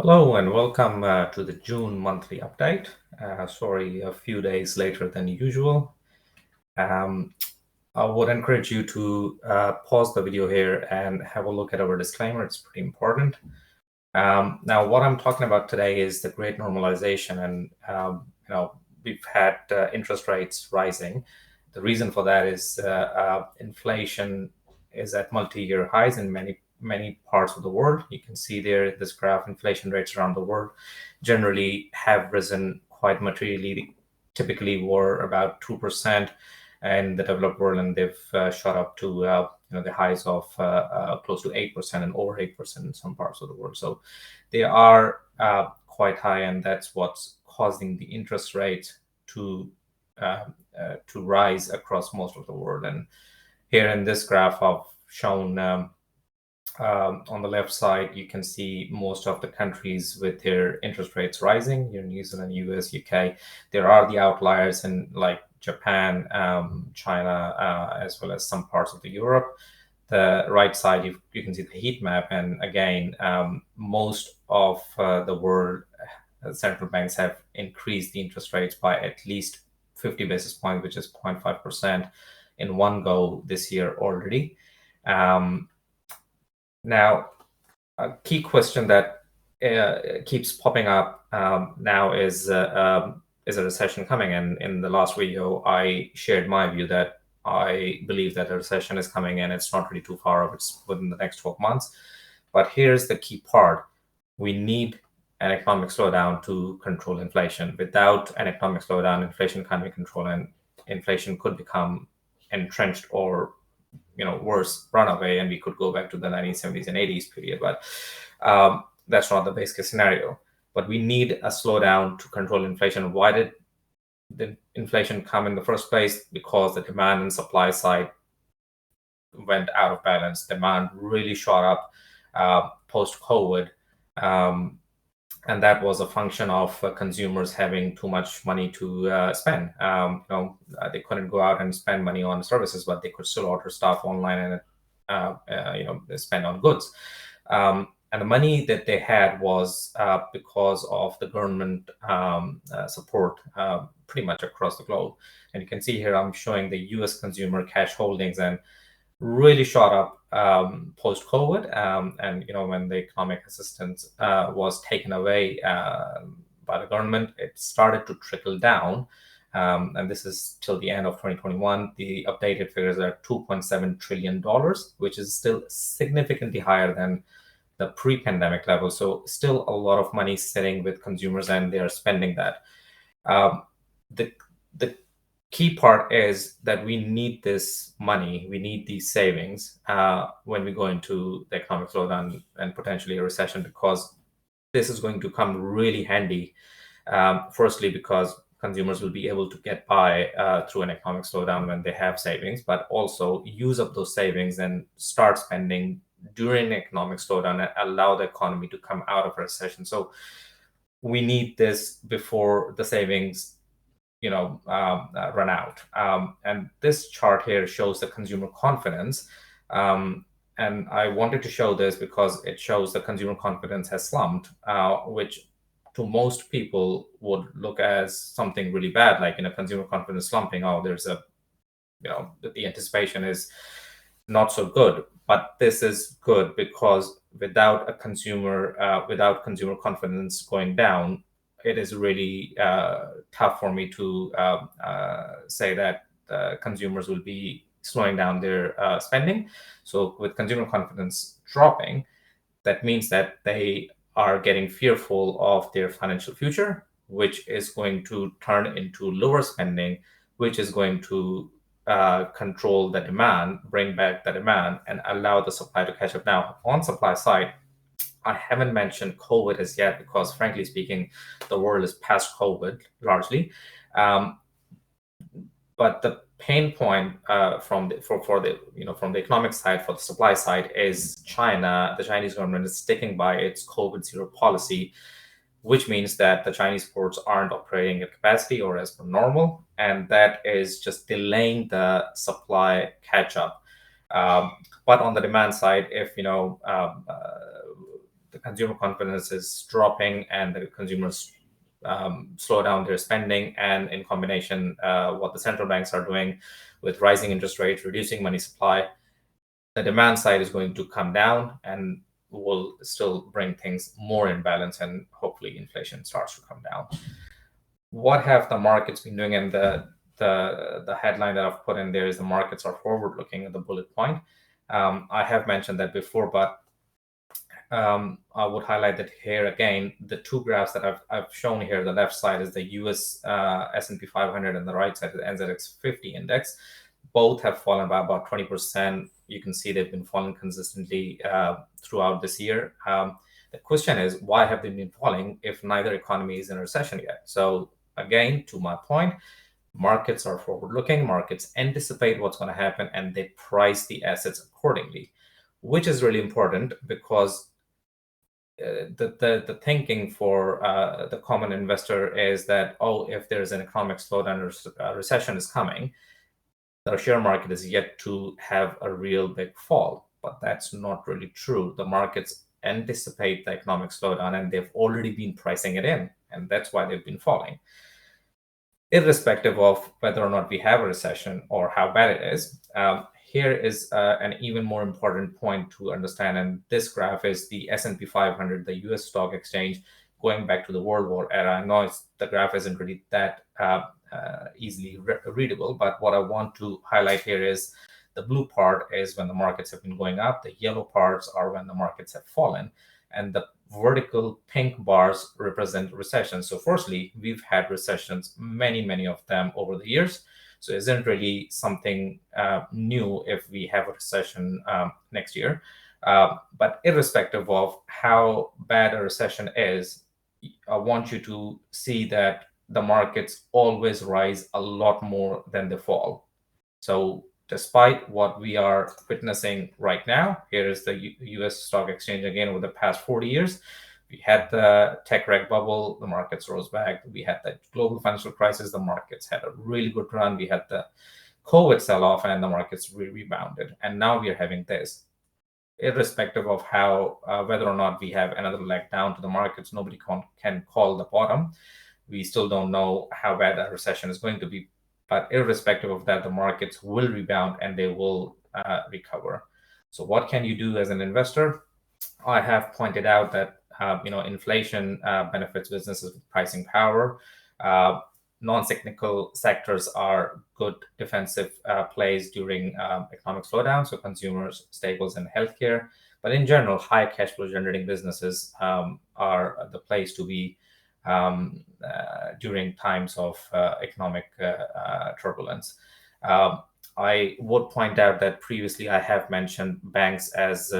Hello and welcome to the June monthly update. Sorry, a few days later than usual. Um, I would encourage you to pause the video here and have a look at our disclaimer. It's pretty important. Now, what I'm talking about today is the great normalization, and we've had interest rates rising. The reason for that is inflation is at multi-year highs in many parts of the world. You can see there this graph. Inflation rates around the world generally have risen quite materially. Typically, were about 2% in the developed world, and they've shot up to the highs of close to 8% and over 8% in some parts of the world. So they are quite high, and that's what's causing the interest rate to rise across most of the world. And here in this graph, I've shown on the left side, you can see most of the countries with their interest rates rising. New Zealand, US, UK. There are the outliers in like Japan, China, as well as some parts of the Europe. The right side, you can see the heat map, and again, most of the world central banks have increased the interest rates by at least 50 basis points, which is 0.5% in one go this year already. Now, a key question that keeps popping up now is a recession coming? And in the last video, I shared my view that I believe that a recession is coming, and it's not really too far off. It's within the next 12 months. But here's the key part. We need an economic slowdown to control inflation. Without an economic slowdown, inflation can't be controlled, and inflation could become entrenched or worse, runaway, and we could go back to the 1970s and 80s period. But that's not the base case scenario. But we need a slowdown to control inflation. Why did the inflation come in the first place? Because the demand and supply side went out of balance. Demand really shot up post-COVID. And that was a function of consumers having too much money to spend. They couldn't go out and spend money on services, but they could still order stuff online and spend on goods. And the money that they had was because of the government support pretty much across the globe. And you can see here I'm showing the U.S. consumer cash holdings, and really shot up post-COVID, and when the economic assistance was taken away by the government, it started to trickle down, and this is till the end of 2021. The updated figures are $2.7 trillion, which is still significantly higher than the pre-pandemic level. So still a lot of money sitting with consumers, and they are spending that. The key part is that we need this money, we need these savings when we go into the economic slowdown and potentially a recession, because this is going to come really handy. Firstly, because consumers will be able to get by through an economic slowdown when they have savings, but also use up those savings and start spending during an economic slowdown and allow the economy to come out of a recession. So we need this before the savings run out. And this chart here shows the consumer confidence. And I wanted to show this because it shows the consumer confidence has slumped, which to most people would look as something really bad, like consumer confidence slumping. Oh, there's the anticipation is not so good. But this is good because without consumer confidence going down, it is really tough for me to say that consumers will be slowing down their spending. So with consumer confidence dropping, that means that they are getting fearful of their financial future, which is going to turn into lower spending, which is going to control the demand, bring back the demand, and allow the supply to catch up. Now, on supply side, I haven't mentioned COVID as yet because, frankly speaking, the world is past COVID largely. But the pain point from the economic side, for the supply side, is China. The Chinese government is sticking by its COVID zero policy, which means that the Chinese ports aren't operating at capacity or as per normal, and that is just delaying the supply catch up. But on the demand side, if the consumer confidence is dropping and the consumers slow down their spending, and in combination, what the central banks are doing with rising interest rates, reducing money supply, the demand side is going to come down and will still bring things more in balance, and hopefully inflation starts to come down. What have the markets been doing? And the headline that I've put in there is the markets are forward looking at the bullet point. I have mentioned that before, but I would highlight that here again. The two graphs that I've shown here, the left side is the US S&P 500 and the right side is the NZX 50 index. Both have fallen by about 20%. You can see they've been falling consistently throughout this year. The question is, why have they been falling if neither economy is in a recession yet? So again, to my point, markets are forward-looking. Markets anticipate what's going to happen, and they price the assets accordingly, which is really important because the thinking for the common investor is that, oh, if there's an economic slowdown or a recession is coming, the share market is yet to have a real big fall. But that's not really true. The markets anticipate the economic slowdown, and they've already been pricing it in, and that's why they've been falling. Irrespective of whether or not we have a recession or how bad it is, here is an even more important point to understand, and this graph is the S&P 500, the US stock exchange, going back to the World War era. I know the graph isn't really that easily readable, but what I want to highlight here is the blue part is when the markets have been going up, the yellow parts are when the markets have fallen, and the vertical pink bars represent recessions. So firstly, we've had recessions, many of them over the years. So it isn't really something new if we have a recession next year. But irrespective of how bad a recession is, I want you to see that the markets always rise a lot more than they fall. So despite what we are witnessing right now, here is the US stock exchange again over the past 40 years. We had the tech wreck bubble, the markets rose back. We had the global financial crisis, the markets had a really good run. We had the COVID sell-off and the markets rebounded. And now we are having this. Irrespective of how, whether or not we have another leg down to the markets, nobody can call the bottom. We still don't know how bad that recession is going to be. But irrespective of that, the markets will rebound and they will recover. So what can you do as an investor? I have pointed out that inflation benefits businesses with pricing power. Non-cyclical sectors are good defensive plays during economic slowdown, so consumers, staples, and healthcare. But in general, high cash flow generating businesses are the place to be during times of economic turbulence. I would point out that previously I have mentioned banks as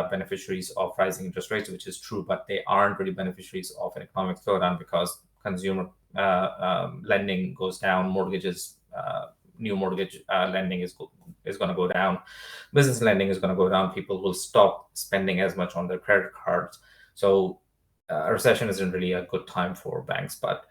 beneficiaries of rising interest rates, which is true, but they aren't really beneficiaries of an economic slowdown because consumer lending goes down, mortgages, new mortgage lending is going to go down, business lending is going to go down, people will stop spending as much on their credit cards. So a recession isn't really a good time for banks, but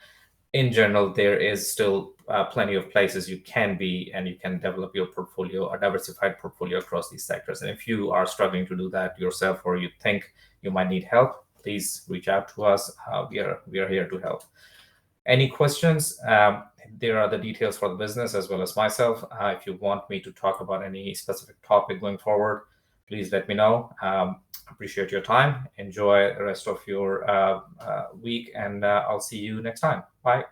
in general, there is still plenty of places you can be and you can develop your portfolio, a diversified portfolio across these sectors. And if you are struggling to do that yourself or you think you might need help, please reach out to us. We are here to help. Any questions? There are the details for the business as well as myself. If you want me to talk about any specific topic going forward, please let me know. Appreciate your time. Enjoy the rest of your week, and I'll see you next time. Bye.